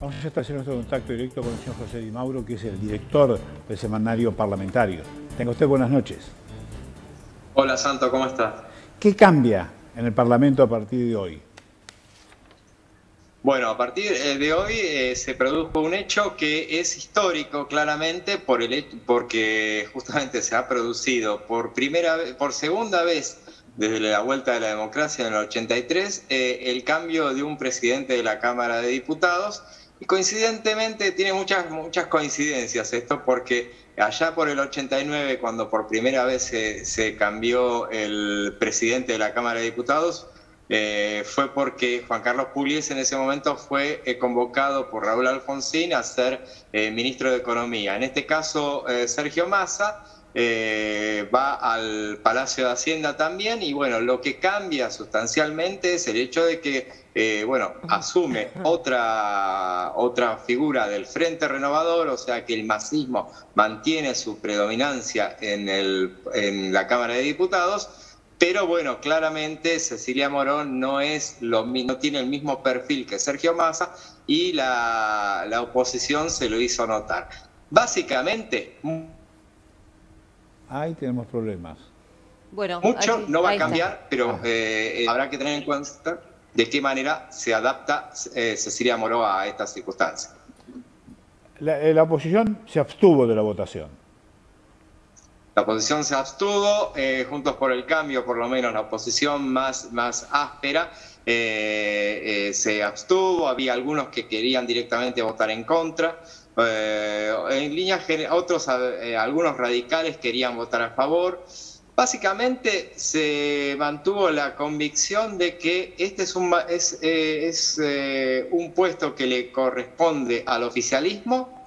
Vamos a establecer nuestro contacto directo con el señor José Di Mauro, que es el director del Semanario Parlamentario. Tenga usted buenas noches. Hola Santo, ¿cómo estás? ¿Qué cambia en el Parlamento a partir de hoy? Bueno, a partir de hoy se produjo un hecho que es histórico claramente porque justamente se ha producido por segunda vez desde la vuelta de la democracia en el 83 el cambio de un presidente de la Cámara de Diputados. Y coincidentemente tiene muchas coincidencias esto, porque allá por el 89, cuando por primera vez se cambió el presidente de la Cámara de Diputados, fue porque Juan Carlos Pugliese en ese momento fue convocado por Raúl Alfonsín a ser ministro de Economía. En este caso, Sergio Massa va al Palacio de Hacienda también, y bueno, lo que cambia sustancialmente es el hecho de que asume otra figura del Frente Renovador, o sea que el masismo mantiene su predominancia en la Cámara de Diputados. Pero bueno, claramente Cecilia Moró no tiene el mismo perfil que Sergio Massa, y la oposición se lo hizo notar. Básicamente, Ahí tenemos problemas. Bueno, mucho no va a cambiar, está. pero habrá que tener en cuenta de qué manera se adapta Cecilia Moró a estas circunstancias. La oposición se abstuvo de la votación. La oposición se abstuvo, Juntos por el Cambio, por lo menos la oposición más áspera, se abstuvo. Había algunos que querían directamente votar en contra. En líneas generales, algunos radicales querían votar a favor. Básicamente se mantuvo la convicción de que este es un puesto que le corresponde al oficialismo.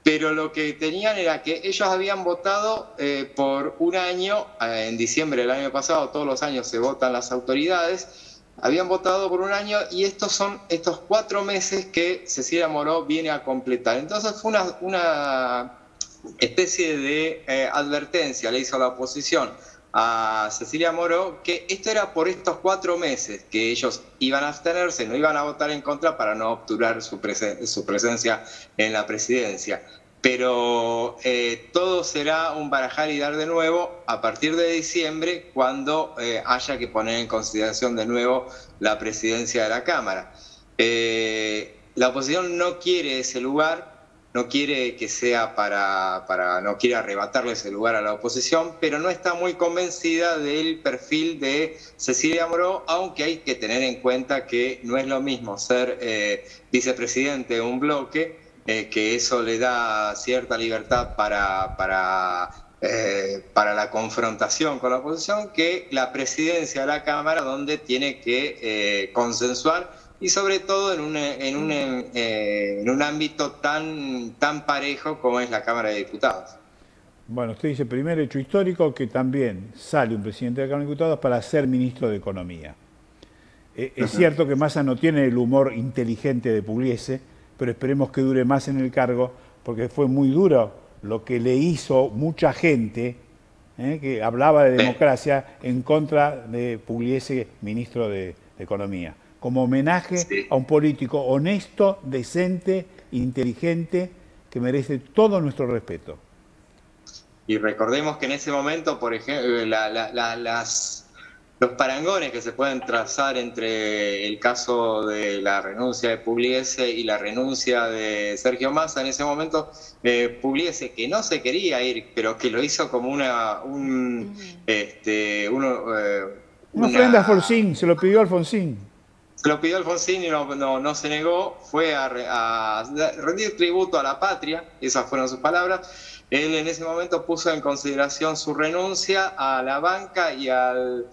Pero lo que tenían era que ellos habían votado por un año, en diciembre del año pasado, todos los años se votan las autoridades, habían votado por un año, y estos son estos 4 meses que Cecilia Moró viene a completar. Entonces fue una especie de advertencia, le hizo la oposición a Cecilia Moró, que esto era por estos 4 meses, que ellos iban a abstenerse, no iban a votar en contra para no obturar su presencia en la presidencia. Pero todo será un barajar y dar de nuevo a partir de diciembre, cuando haya que poner en consideración de nuevo la presidencia de la Cámara. La oposición no quiere ese lugar, no quiere que sea no quiere arrebatarle ese lugar a la oposición, pero no está muy convencida del perfil de Cecilia Moró, aunque hay que tener en cuenta que no es lo mismo ser vicepresidente de un bloque, que eso le da cierta libertad para la confrontación con la oposición, que la presidencia de la Cámara, donde tiene que consensuar, y sobre todo en un ámbito tan parejo como es la Cámara de Diputados. Bueno, usted dice, primer hecho histórico, que también sale un presidente de la Cámara de Diputados para ser ministro de Economía. Es cierto que Massa no tiene el humor inteligente de Pugliese, pero esperemos que dure más en el cargo, porque fue muy duro lo que le hizo mucha gente que hablaba de democracia en contra de Pugliese, ministro de Economía, como homenaje a un político honesto, decente, inteligente, que merece todo nuestro respeto. Y recordemos que en ese momento, por ejemplo, los parangones que se pueden trazar entre el caso de la renuncia de Pugliese y la renuncia de Sergio Massa, en ese momento Pugliese, que no se quería ir, pero que lo hizo como una ofrenda a Alfonsín, se lo pidió Alfonsín. Se lo pidió Alfonsín y no se negó, fue a rendir tributo a la patria, esas fueron sus palabras. Él en ese momento puso en consideración su renuncia a la banca y al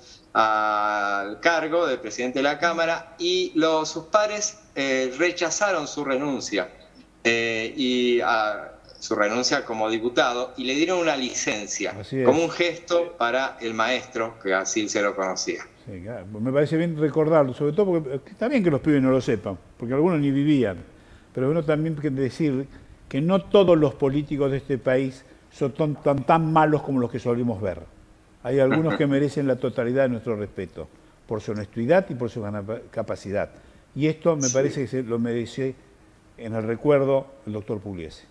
cargo de presidente de la Cámara, y sus pares rechazaron su renuncia, su renuncia como diputado, y le dieron una licencia como un gesto para el maestro, que así se lo conocía. Sí, claro. Me parece bien recordarlo, sobre todo porque está bien que los pibes no lo sepan, porque algunos ni vivían, pero es bueno también decir que no todos los políticos de este país son tan malos como los que solemos ver. Hay algunos que merecen la totalidad de nuestro respeto, por su honestidad y por su capacidad. Y esto me parece que se lo merece en el recuerdo del doctor Pugliese.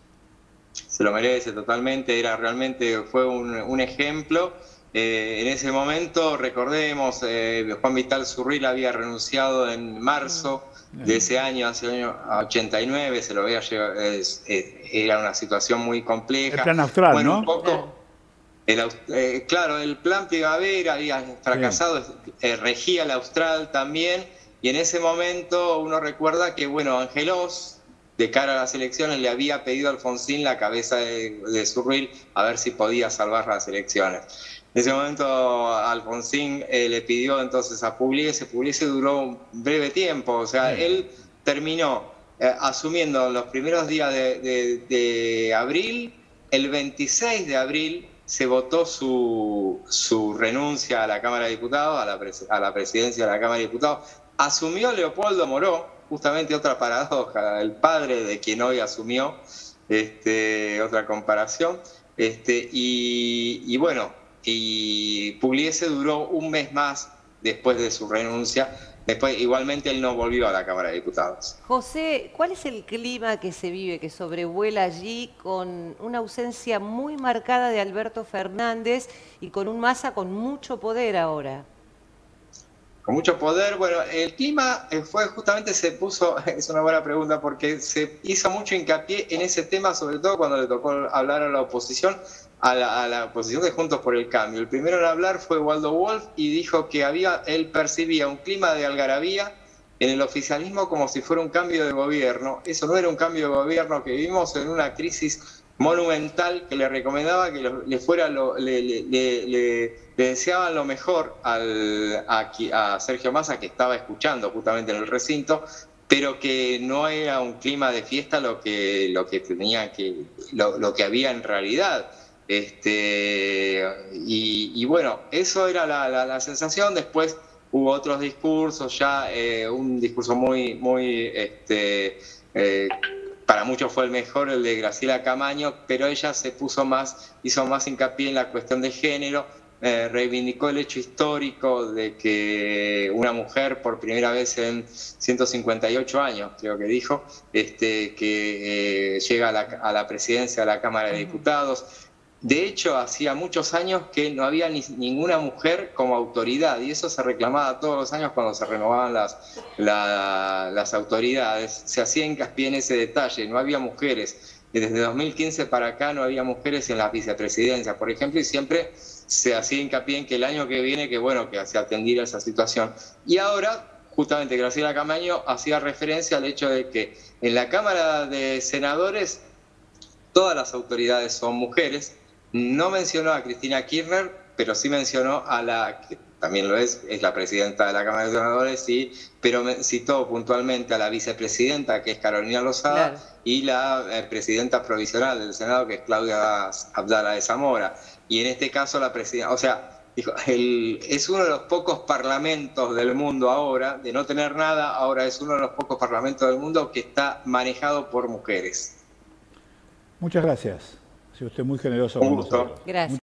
Se lo merece totalmente, fue un ejemplo. En ese momento, recordemos, Juan Vital Zurril había renunciado en marzo de ese año, hace el año 89, se lo había llevado, era una situación muy compleja. El plan austral, bueno, ¿no? Un poco, claro, el plan Primavera había fracasado, regía el austral también, y en ese momento uno recuerda que, bueno, Angelós, de cara a las elecciones, le había pedido a Alfonsín la cabeza de Zurril a ver si podía salvar las elecciones. En ese momento Alfonsín le pidió entonces a Pugliese. Pugliese duró un breve tiempo, o sea, él terminó asumiendo los primeros días de abril. El 26 de abril se votó su renuncia a la Cámara de Diputados, a la presidencia de la Cámara de Diputados. Asumió Leopoldo Moró, justamente otra paradoja, el padre de quien hoy asumió, otra comparación. Y bueno, y Pugliese duró un mes más después de su renuncia. Después, igualmente, él no volvió a la Cámara de Diputados. José, ¿cuál es el clima que se vive, que sobrevuela allí, con una ausencia muy marcada de Alberto Fernández y con un Massa con mucho poder ahora? Con mucho poder. Bueno, el clima fue justamente, es una buena pregunta, porque se hizo mucho hincapié en ese tema, sobre todo cuando le tocó hablar a la oposición, a la oposición de Juntos por el Cambio. El primero en hablar fue Waldo Wolf y dijo que él percibía un clima de algarabía en el oficialismo como si fuera un cambio de gobierno. Eso no era un cambio de gobierno, que vivimos en una crisis monumental, que le recomendaba que le deseaban lo mejor a Sergio Massa, que estaba escuchando justamente en el recinto, pero que no era un clima de fiesta lo que había en realidad. Y bueno, eso era la sensación. Después hubo otros discursos, un discurso para muchos fue el mejor, el de Graciela Camaño, pero ella hizo más hincapié en la cuestión de género. Reivindicó el hecho histórico de que una mujer, por primera vez en 158 años, creo que dijo, que llega a la presidencia de la Cámara de Diputados. De hecho, hacía muchos años que no había ninguna mujer como autoridad, y eso se reclamaba todos los años cuando se renovaban las autoridades. Se hacía hincapié en ese detalle, no había mujeres. Desde 2015 para acá no había mujeres en la vicepresidencia, por ejemplo, y siempre se hacía hincapié en que el año que viene, que se atendiera esa situación. Y ahora, justamente Graciela Camaño hacía referencia al hecho de que en la Cámara de Senadores todas las autoridades son mujeres. No mencionó a Cristina Kirchner, pero sí mencionó a la, que también lo es la presidenta de la Cámara de Senadores, sí, pero citó puntualmente a la vicepresidenta, que es Carolina Lozada, claro, y la presidenta provisional del Senado, que es Claudia Abdala de Zamora. Y en este caso la presidenta, o sea, dijo, es uno de los pocos parlamentos del mundo ahora, de no tener nada, ahora es uno de los pocos parlamentos del mundo que está manejado por mujeres. Muchas gracias. Ha sido usted muy generoso con nosotros. Gracias.